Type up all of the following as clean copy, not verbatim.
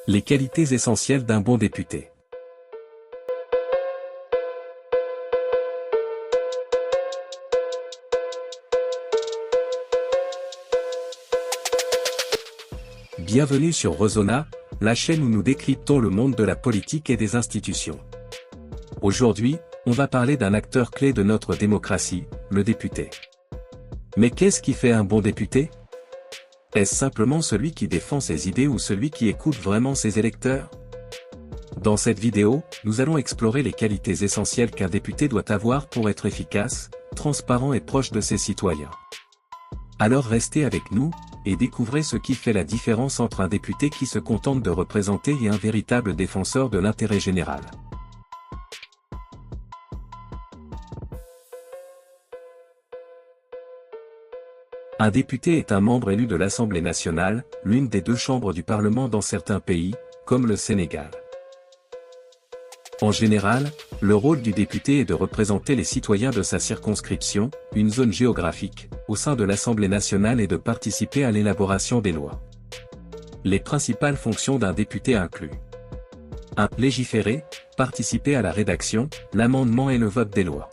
Les qualités essentielles d'un bon député. Bienvenue sur Rezona, la chaîne où nous décryptons le monde de la politique et des institutions. Aujourd'hui, on va parler d'un acteur clé de notre démocratie, le député. Mais qu'est-ce qui fait un bon député? Est-ce simplement celui qui défend ses idées ou celui qui écoute vraiment ses électeurs? Dans cette vidéo, nous allons explorer les qualités essentielles qu'un député doit avoir pour être efficace, transparent et proche de ses citoyens. Alors restez avec nous, et découvrez ce qui fait la différence entre un député qui se contente de représenter et un véritable défenseur de l'intérêt général. Un député est un membre élu de l'Assemblée nationale, l'une des deux chambres du Parlement dans certains pays, comme le Sénégal. En général, le rôle du député est de représenter les citoyens de sa circonscription, une zone géographique, au sein de l'Assemblée nationale et de participer à l'élaboration des lois. Les principales fonctions d'un député incluent 1. Légiférer, participer à la rédaction, l'amendement et le vote des lois.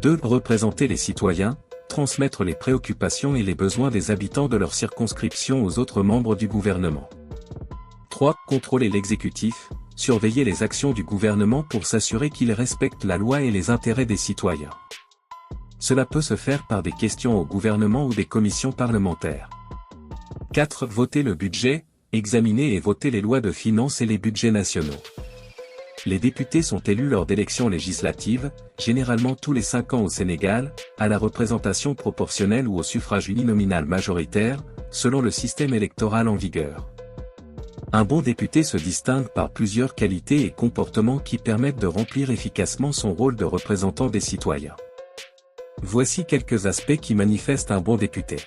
2. Représenter les citoyens, transmettre les préoccupations et les besoins des habitants de leur circonscription aux autres membres du gouvernement. 3. Contrôler l'exécutif, surveiller les actions du gouvernement pour s'assurer qu'il respecte la loi et les intérêts des citoyens. Cela peut se faire par des questions au gouvernement ou des commissions parlementaires. 4. Voter le budget, examiner et voter les lois de finances et les budgets nationaux. Les députés sont élus lors d'élections législatives, généralement tous les 5 ans au Sénégal, à la représentation proportionnelle ou au suffrage uninominal majoritaire, selon le système électoral en vigueur. Un bon député se distingue par plusieurs qualités et comportements qui permettent de remplir efficacement son rôle de représentant des citoyens. Voici quelques aspects qui manifestent un bon député.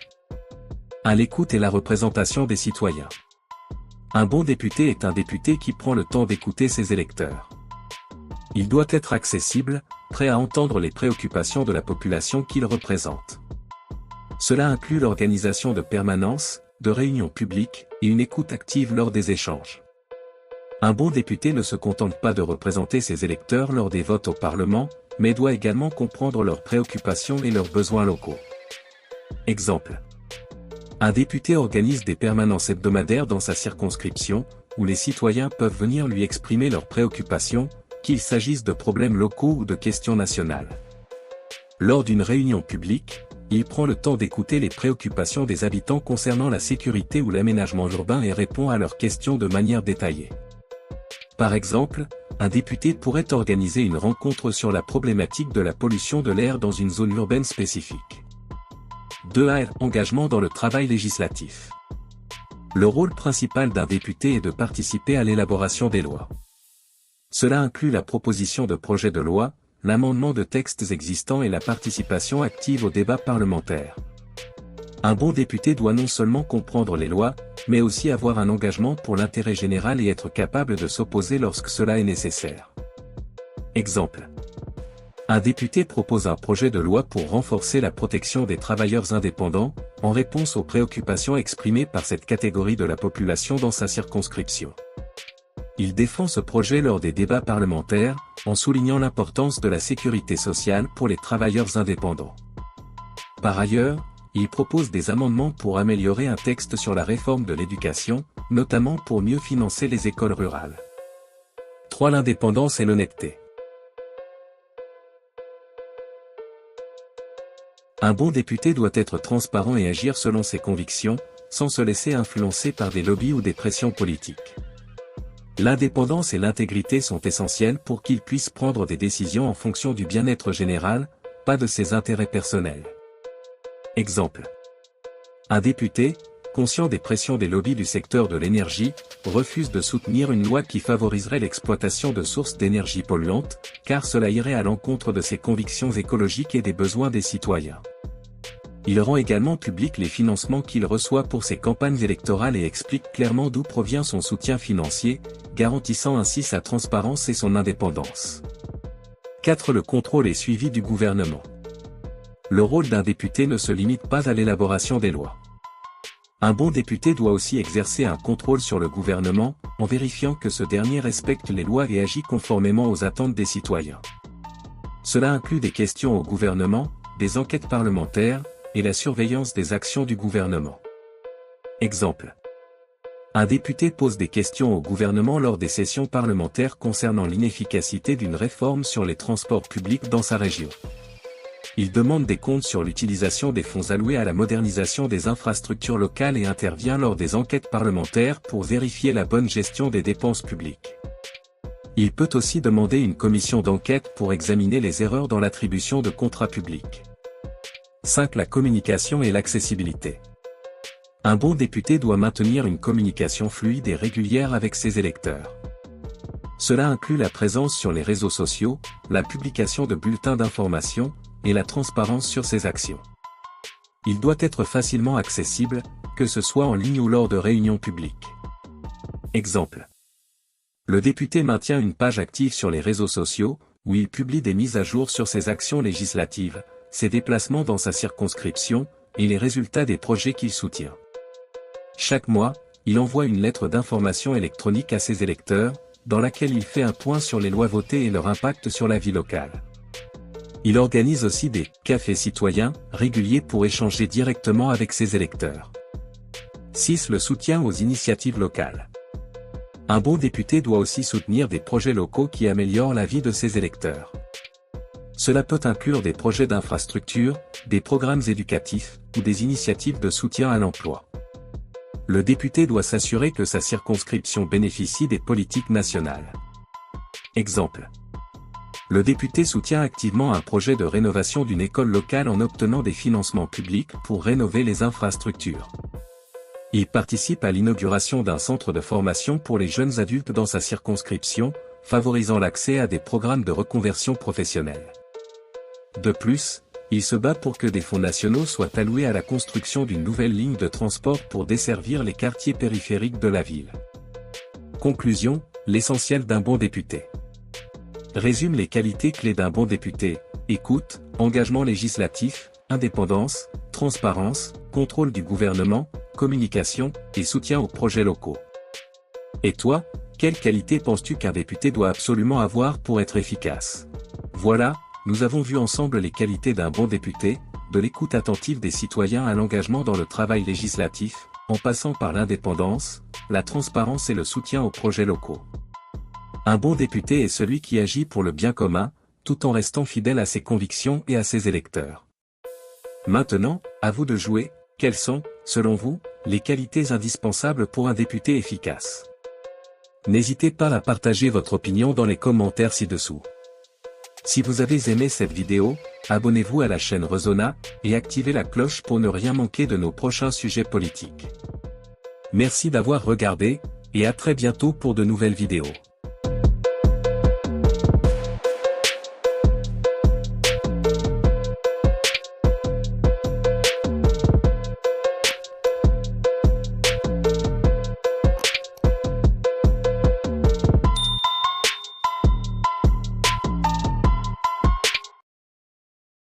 1. L'écoute et la représentation des citoyens. Un bon député est un député qui prend le temps d'écouter ses électeurs. Il doit être accessible, prêt à entendre les préoccupations de la population qu'il représente. Cela inclut l'organisation de permanences, de réunions publiques, et une écoute active lors des échanges. Un bon député ne se contente pas de représenter ses électeurs lors des votes au Parlement, mais doit également comprendre leurs préoccupations et leurs besoins locaux. Exemple. Un député organise des permanences hebdomadaires dans sa circonscription, où les citoyens peuvent venir lui exprimer leurs préoccupations, qu'il s'agisse de problèmes locaux ou de questions nationales. Lors d'une réunion publique, il prend le temps d'écouter les préoccupations des habitants concernant la sécurité ou l'aménagement urbain et répond à leurs questions de manière détaillée. Par exemple, un député pourrait organiser une rencontre sur la problématique de la pollution de l'air dans une zone urbaine spécifique. 2. Engagement dans le travail législatif. Le rôle principal d'un député est de participer à l'élaboration des lois. Cela inclut la proposition de projets de loi, l'amendement de textes existants et la participation active au débat parlementaire. Un bon député doit non seulement comprendre les lois, mais aussi avoir un engagement pour l'intérêt général et être capable de s'opposer lorsque cela est nécessaire. Exemple. Un député propose un projet de loi pour renforcer la protection des travailleurs indépendants, en réponse aux préoccupations exprimées par cette catégorie de la population dans sa circonscription. Il défend ce projet lors des débats parlementaires, en soulignant l'importance de la sécurité sociale pour les travailleurs indépendants. Par ailleurs, il propose des amendements pour améliorer un texte sur la réforme de l'éducation, notamment pour mieux financer les écoles rurales. 3. L'indépendance et l'honnêteté. Un bon député doit être transparent et agir selon ses convictions, sans se laisser influencer par des lobbies ou des pressions politiques. L'indépendance et l'intégrité sont essentielles pour qu'il puisse prendre des décisions en fonction du bien-être général, pas de ses intérêts personnels. Exemple. Un député, conscient des pressions des lobbies du secteur de l'énergie, refuse de soutenir une loi qui favoriserait l'exploitation de sources d'énergie polluantes, car cela irait à l'encontre de ses convictions écologiques et des besoins des citoyens. Il rend également public les financements qu'il reçoit pour ses campagnes électorales et explique clairement d'où provient son soutien financier, garantissant ainsi sa transparence et son indépendance. 4. Le contrôle et suivi du gouvernement. Le rôle d'un député ne se limite pas à l'élaboration des lois. Un bon député doit aussi exercer un contrôle sur le gouvernement, en vérifiant que ce dernier respecte les lois et agit conformément aux attentes des citoyens. Cela inclut des questions au gouvernement, des enquêtes parlementaires, et la surveillance des actions du gouvernement. Exemple. Un député pose des questions au gouvernement lors des sessions parlementaires concernant l'inefficacité d'une réforme sur les transports publics dans sa région. Il demande des comptes sur l'utilisation des fonds alloués à la modernisation des infrastructures locales et intervient lors des enquêtes parlementaires pour vérifier la bonne gestion des dépenses publiques. Il peut aussi demander une commission d'enquête pour examiner les erreurs dans l'attribution de contrats publics. 5. La communication et l'accessibilité. Un bon député doit maintenir une communication fluide et régulière avec ses électeurs. Cela inclut la présence sur les réseaux sociaux, la publication de bulletins d'information, et la transparence sur ses actions. Il doit être facilement accessible, que ce soit en ligne ou lors de réunions publiques. Exemple. Le député maintient une page active sur les réseaux sociaux, où il publie des mises à jour sur ses actions législatives, ses déplacements dans sa circonscription, et les résultats des projets qu'il soutient. Chaque mois, il envoie une lettre d'information électronique à ses électeurs, dans laquelle il fait un point sur les lois votées et leur impact sur la vie locale. Il organise aussi des « cafés citoyens » réguliers pour échanger directement avec ses électeurs. 6. Le soutien aux initiatives locales. Un bon député doit aussi soutenir des projets locaux qui améliorent la vie de ses électeurs. Cela peut inclure des projets d'infrastructure, des programmes éducatifs, ou des initiatives de soutien à l'emploi. Le député doit s'assurer que sa circonscription bénéficie des politiques nationales. Exemple. Le député soutient activement un projet de rénovation d'une école locale en obtenant des financements publics pour rénover les infrastructures. Il participe à l'inauguration d'un centre de formation pour les jeunes adultes dans sa circonscription, favorisant l'accès à des programmes de reconversion professionnelle. De plus, il se bat pour que des fonds nationaux soient alloués à la construction d'une nouvelle ligne de transport pour desservir les quartiers périphériques de la ville. Conclusion, l'essentiel d'un bon député. Résume les qualités clés d'un bon député: écoute, engagement législatif, indépendance, transparence, contrôle du gouvernement, communication, et soutien aux projets locaux. Et toi, quelles qualités penses-tu qu'un député doit absolument avoir pour être efficace? Voilà, nous avons vu ensemble les qualités d'un bon député, de l'écoute attentive des citoyens à l'engagement dans le travail législatif, en passant par l'indépendance, la transparence et le soutien aux projets locaux. Un bon député est celui qui agit pour le bien commun, tout en restant fidèle à ses convictions et à ses électeurs. Maintenant, à vous de jouer. Quelles sont, selon vous, les qualités indispensables pour un député efficace? N'hésitez pas à partager votre opinion dans les commentaires ci-dessous. Si vous avez aimé cette vidéo, abonnez-vous à la chaîne Rezona, et activez la cloche pour ne rien manquer de nos prochains sujets politiques. Merci d'avoir regardé, et à très bientôt pour de nouvelles vidéos.